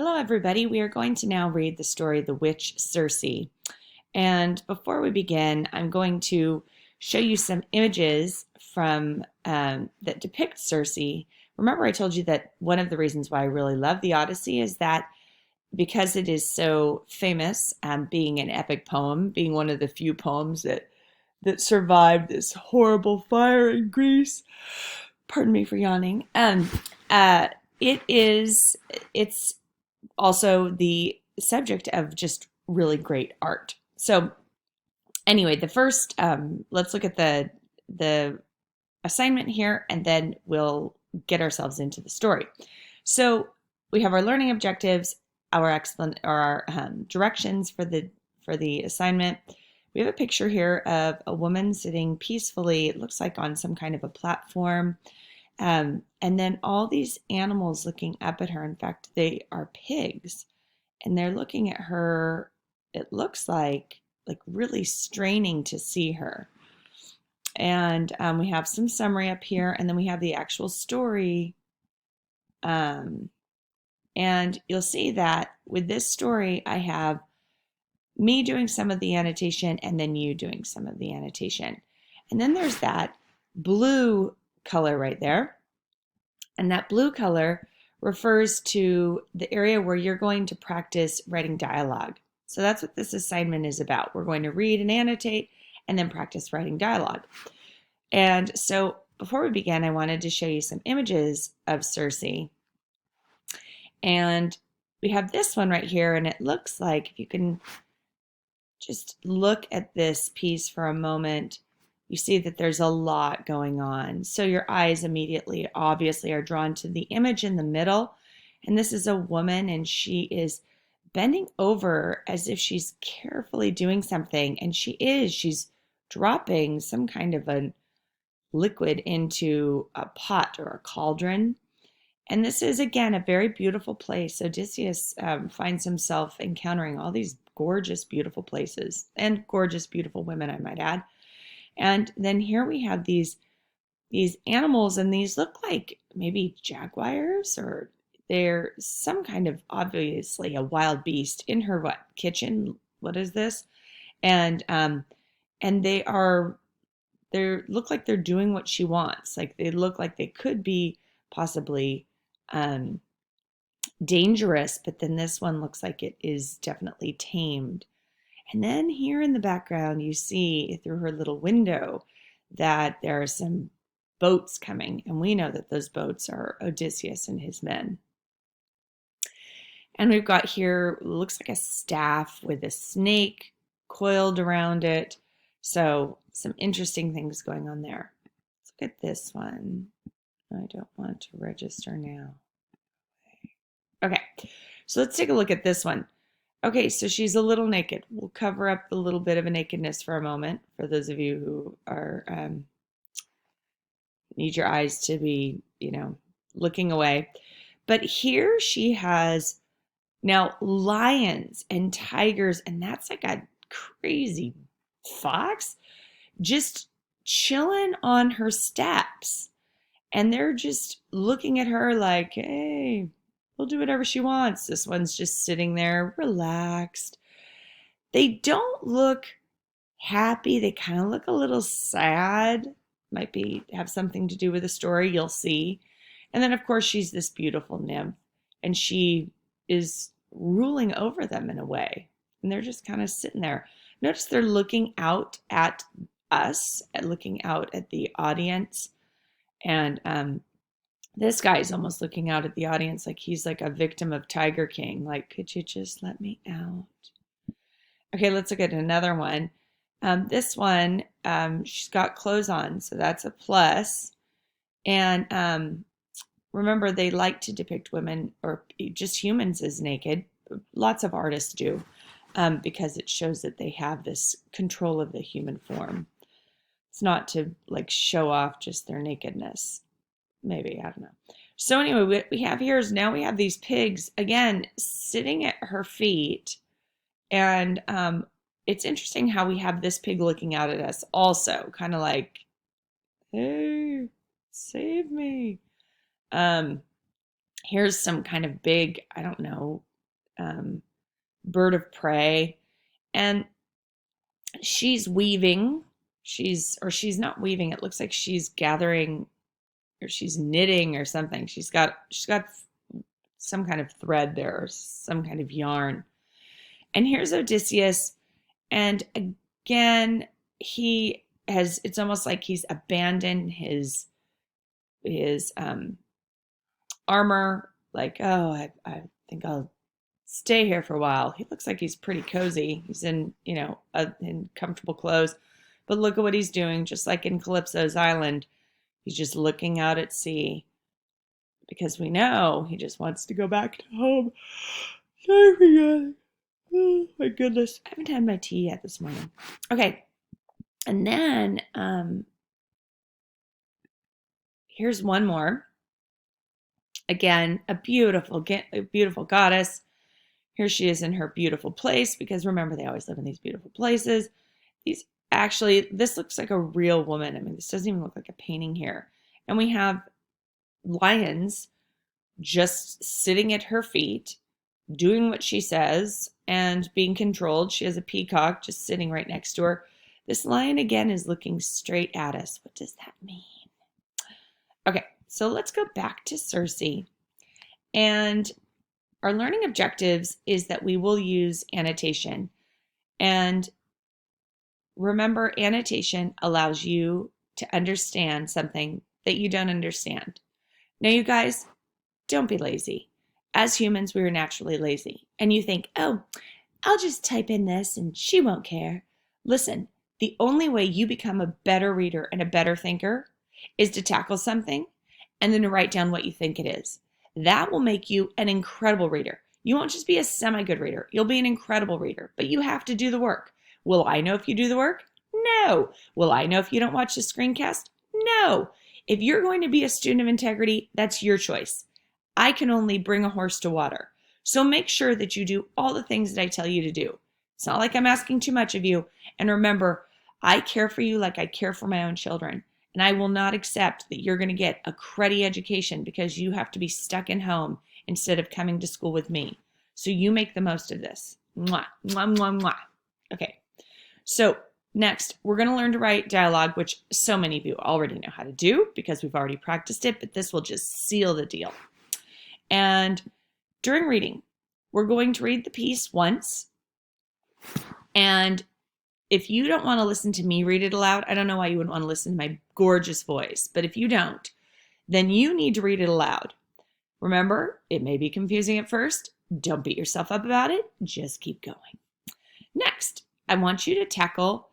Hello, everybody. We are going to now read the story The Witch Circe. And before we begin, I'm going to show you some images from that depict Circe. Remember, I told you that one of the reasons why I really love the Odyssey is that because it is so famous, being an epic poem, being one of the few poems that survived this horrible fire in Greece. Pardon me for yawning. Uh, it's also the subject of just really great art. So anyway, the first let's look at the assignment here, and then we'll get ourselves into the story. So we have our learning objectives, our directions for the assignment. We have a picture here of a woman sitting peacefully. It looks like on some kind of a platform. And then all these animals looking up at her. In fact, they are pigs, and they're looking at her. It looks like really straining to see her. And we have some summary up here, and then we have the actual story. And you'll see that with this story, I have me doing some of the annotation and then you doing some of the annotation. And then there's that blue color right there. And that blue color refers to the area where you're going to practice writing dialogue. So that's what this assignment is about. We're going to read and annotate and then practice writing dialogue. And so before we begin, I wanted to show you some images of Circe. And we have this one right here, and it looks like, if you can just look at this piece for a moment, you see that there's a lot going on. So your eyes immediately, obviously, are drawn to the image in the middle. And this is a woman, and she is bending over as if she's carefully doing something. And she's dropping some kind of a liquid into a pot or a cauldron. And this is, again, a very beautiful place. Odysseus finds himself encountering all these gorgeous, beautiful places and gorgeous, beautiful women, I might add. And then here we have these animals, and these look like maybe jaguars, or they're some kind of, obviously, a wild beast in her kitchen. What is this? And they look like they're doing what she wants. Like, they look like they could be possibly dangerous, but then this one looks like it is definitely tamed. And then here in the background, you see through her little window that there are some boats coming, and we know that those boats are Odysseus and his men. And we've got here, looks like a staff with a snake coiled around it. So some interesting things going on there. Let's look at this one. I don't want to register now. Okay, so let's take a look at this one. Okay, so she's a little naked. We'll cover up a little bit of a nakedness for a moment for those of you who are need your eyes to be, looking away. But here she has now lions and tigers, and that's like a crazy fox just chilling on her steps. And they're just looking at her like, hey, we'll do whatever she wants. This one's just sitting there relaxed. They don't look happy. They kind of look a little sad. Might have something to do with the story, you'll see. And then, of course, she's this beautiful nymph, and she is ruling over them in a way. And they're just kind of sitting there. Notice they're looking out at us, looking out at the audience. And this guy is almost looking out at the audience like he's like a victim of Tiger King. Like, could you just let me out? Okay, let's look at another one. This one, she's got clothes on, so that's a plus. And remember, they like to depict women or just humans as naked. Lots of artists do, because it shows that they have this control of the human form. It's not to like show off just their nakedness. Maybe, I don't know. So anyway, what we have here is now we have these pigs, again, sitting at her feet. And it's interesting how we have this pig looking out at us also, kind of like, hey, save me. Here's some kind of big, I don't know, um, bird of prey. And she's weaving. She's not weaving. It looks like she's gathering or she's knitting or something. She's got some kind of thread there or some kind of yarn. And here's Odysseus. And again, it's almost like he's abandoned his armor. Like, oh, I think I'll stay here for a while. He looks like he's pretty cozy. He's in, in comfortable clothes. But look at what he's doing, just like in Calypso's island. He's just looking out at sea because we know he just wants to go back to home. Sorry for yawning. Oh my goodness. I haven't had my tea yet this morning. Okay. And then here's one more. Again, a beautiful goddess. Here she is in her beautiful place, because remember, they always live in these beautiful places. This looks like a real woman. I mean, this doesn't even look like a painting here. And we have lions just sitting at her feet, doing what she says and being controlled. She has a peacock just sitting right next to her. This lion, again, is looking straight at us. What does that mean? Okay, so let's go back to Circe. And our learning objectives is that we will use annotation. And remember, annotation allows you to understand something that you don't understand. Now, you guys, don't be lazy. As humans, we are naturally lazy. And you think, oh, I'll just type in this and she won't care. Listen, the only way you become a better reader and a better thinker is to tackle something and then to write down what you think it is. That will make you an incredible reader. You won't just be a semi-good reader. You'll be an incredible reader, but you have to do the work. Will I know if you do the work? No. Will I know if you don't watch the screencast? No. If you're going to be a student of integrity, that's your choice. I can only bring a horse to water. So make sure that you do all the things that I tell you to do. It's not like I'm asking too much of you. And remember, I care for you like I care for my own children. And I will not accept that you're going to get a cruddy education because you have to be stuck in home instead of coming to school with me. So you make the most of this. Mwah, mwah, mwah, mwah. Okay. So next, we're going to learn to write dialogue, which so many of you already know how to do because we've already practiced it, but this will just seal the deal. And during reading, we're going to read the piece once. And if you don't want to listen to me read it aloud, I don't know why you would want to listen to my gorgeous voice, but if you don't, then you need to read it aloud. Remember, it may be confusing at first. Don't beat yourself up about it. Just keep going. Next, I want you to tackle,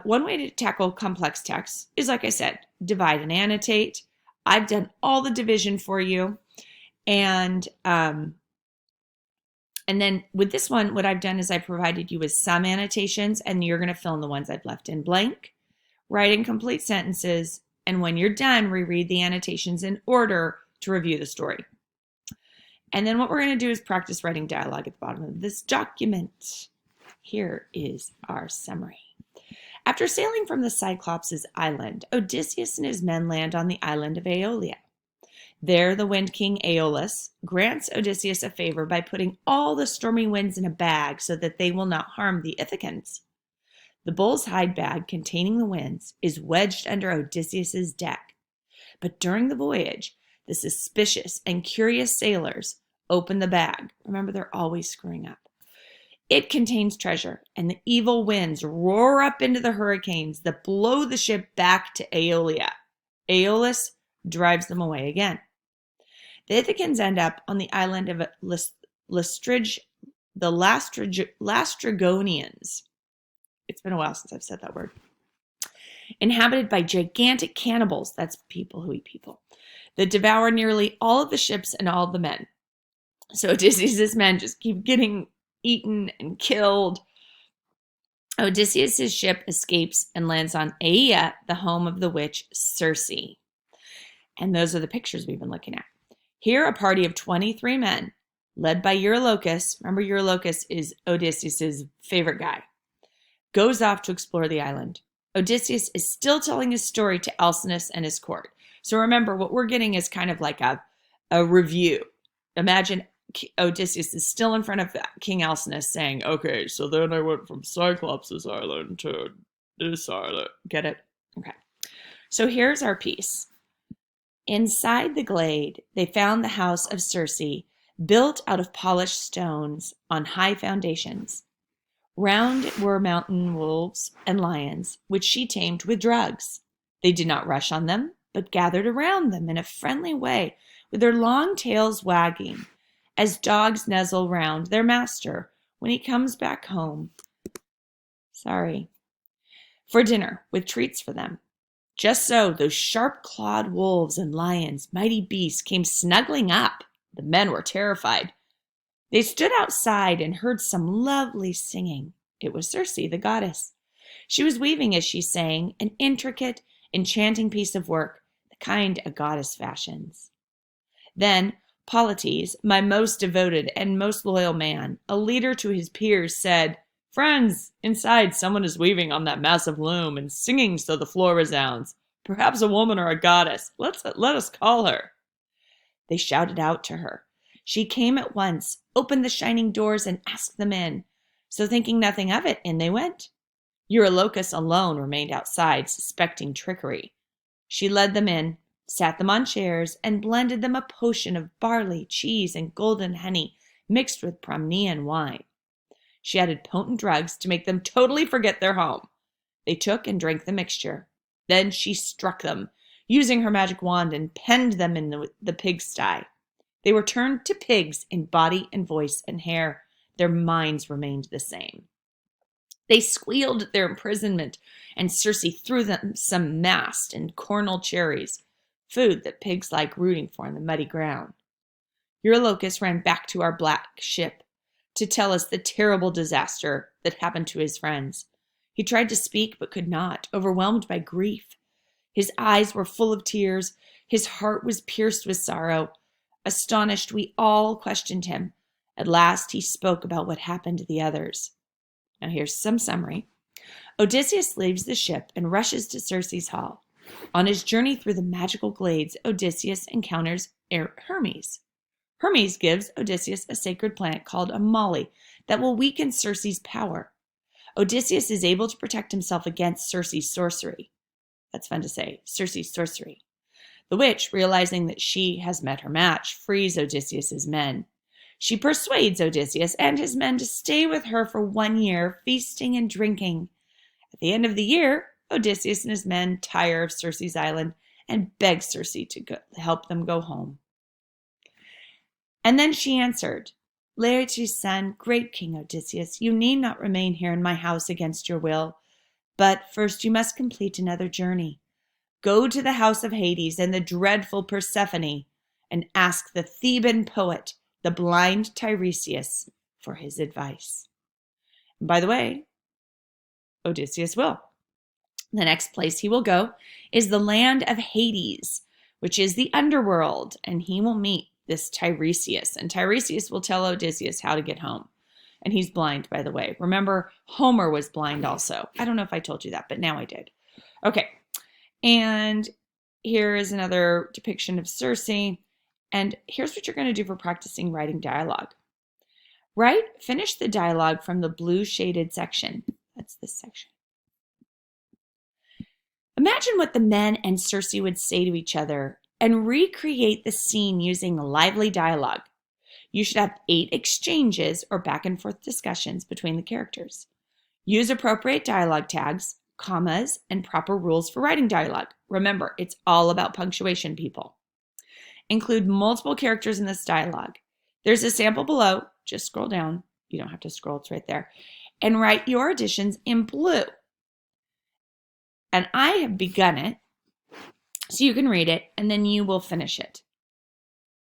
one way to tackle complex text is, like I said, divide and annotate. I've done all the division for you. And then with this one, what I've done is I provided you with some annotations, and you're going to fill in the ones I've left in blank, write in complete sentences, and when you're done, reread the annotations in order to review the story. And then what we're going to do is practice writing dialogue at the bottom of this document. Here is our summary. After sailing from the Cyclops' island, Odysseus and his men land on the island of Aeolia. There, the Wind King Aeolus grants Odysseus a favor by putting all the stormy winds in a bag so that they will not harm the Ithacans. The bull's hide bag containing the winds is wedged under Odysseus's deck. But during the voyage, the suspicious and curious sailors open the bag. Remember, they're always screwing up. It contains treasure, and the evil winds roar up into the hurricanes that blow the ship back to Aeolia. Aeolus drives them away again. The Ithacans end up on the island of the Lastrygonians. It's been a while since I've said that word. Inhabited by gigantic cannibals, that's people who eat people, that devour nearly all of the ships and all of the men. So Odysseus' men just keep getting eaten and killed. Odysseus' ship escapes and lands on Aea, the home of the witch Circe. And those are the pictures we've been looking at. Here, a party of 23 men, led by Eurylochus, remember Eurylochus is Odysseus' favorite guy, goes off to explore the island. Odysseus is still telling his story to Alcinous and his court. So remember, what we're getting is kind of like a review. Imagine Odysseus is still in front of King Alcinous saying, okay, so then I went from Cyclops' island to this island. Get it? Okay. So here's our piece. Inside the glade, they found the house of Circe, built out of polished stones on high foundations. Round were mountain wolves and lions, which she tamed with drugs. They did not rush on them, but gathered around them in a friendly way, with their long tails wagging, as dogs nuzzle round their master when he comes back home. For dinner, with treats for them. Just so, those sharp-clawed wolves and lions, mighty beasts, came snuggling up. The men were terrified. They stood outside and heard some lovely singing. It was Circe, the goddess. She was weaving as she sang, an intricate, enchanting piece of work, the kind a goddess fashions. Then Polites, my most devoted and most loyal man, a leader to his peers, said, "Friends, inside someone is weaving on that massive loom and singing so the floor resounds. Perhaps a woman or a goddess. Let us call her." They shouted out to her. She came at once, opened the shining doors, and asked them in. So thinking nothing of it, in they went. Eurylochus alone remained outside, suspecting trickery. She led them in, sat them on chairs, and blended them a potion of barley, cheese, and golden honey mixed with Pramnian wine. She added potent drugs to make them totally forget their home. They took and drank the mixture. Then she struck them, using her magic wand, and penned them in the pigsty. They were turned to pigs in body and voice and hair. Their minds remained the same. They squealed at their imprisonment, and Circe threw them some mast and cornel cherries, food that pigs like rooting for in the muddy ground. Eurylochus ran back to our black ship to tell us the terrible disaster that happened to his friends. He tried to speak but could not, overwhelmed by grief. His eyes were full of tears. His heart was pierced with sorrow. Astonished, we all questioned him. At last he spoke about what happened to the others. Now here's some summary. Odysseus leaves the ship and rushes to Circe's hall. On his journey through the magical glades, Odysseus encounters Hermes. Hermes gives Odysseus a sacred plant called a moly that will weaken Circe's power. Odysseus is able to protect himself against Circe's sorcery. That's fun to say, Circe's sorcery. The witch, realizing that she has met her match, frees Odysseus's men. She persuades Odysseus and his men to stay with her for 1 year, feasting and drinking. At the end of the year, Odysseus and his men tire of Circe's island and beg Circe to help them go home. And then she answered, "Laertes' son, great King Odysseus, you need not remain here in my house against your will. But first you must complete another journey. Go to the house of Hades and the dreadful Persephone and ask the Theban poet, the blind Tiresias, for his advice." And by the way, Odysseus will. The next place he will go is the land of Hades, which is the underworld, and he will meet this Tiresias, and Tiresias will tell Odysseus how to get home. And he's blind, by the way. Remember, Homer was blind also. I don't know if I told you that, but now I did. Okay, and here is another depiction of Circe, and here's what you're going to do for practicing writing dialogue. Finish the dialogue from the blue shaded section. That's this section. Imagine what the men and Circe would say to each other and recreate the scene using lively dialogue. You should have 8 exchanges or back and forth discussions between the characters. Use appropriate dialogue tags, commas, and proper rules for writing dialogue. Remember, it's all about punctuation, people. Include multiple characters in this dialogue. There's a sample below. Just scroll down. You don't have to scroll, it's right there. And write your additions in blue. And I have begun it, so you can read it, and then you will finish it.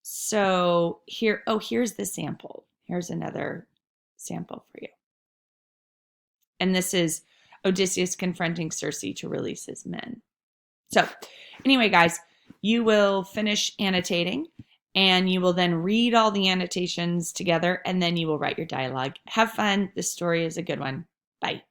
So here's the sample. Here's another sample for you. And this is Odysseus confronting Circe to release his men. So anyway, guys, you will finish annotating, and you will then read all the annotations together, and then you will write your dialogue. Have fun. This story is a good one. Bye.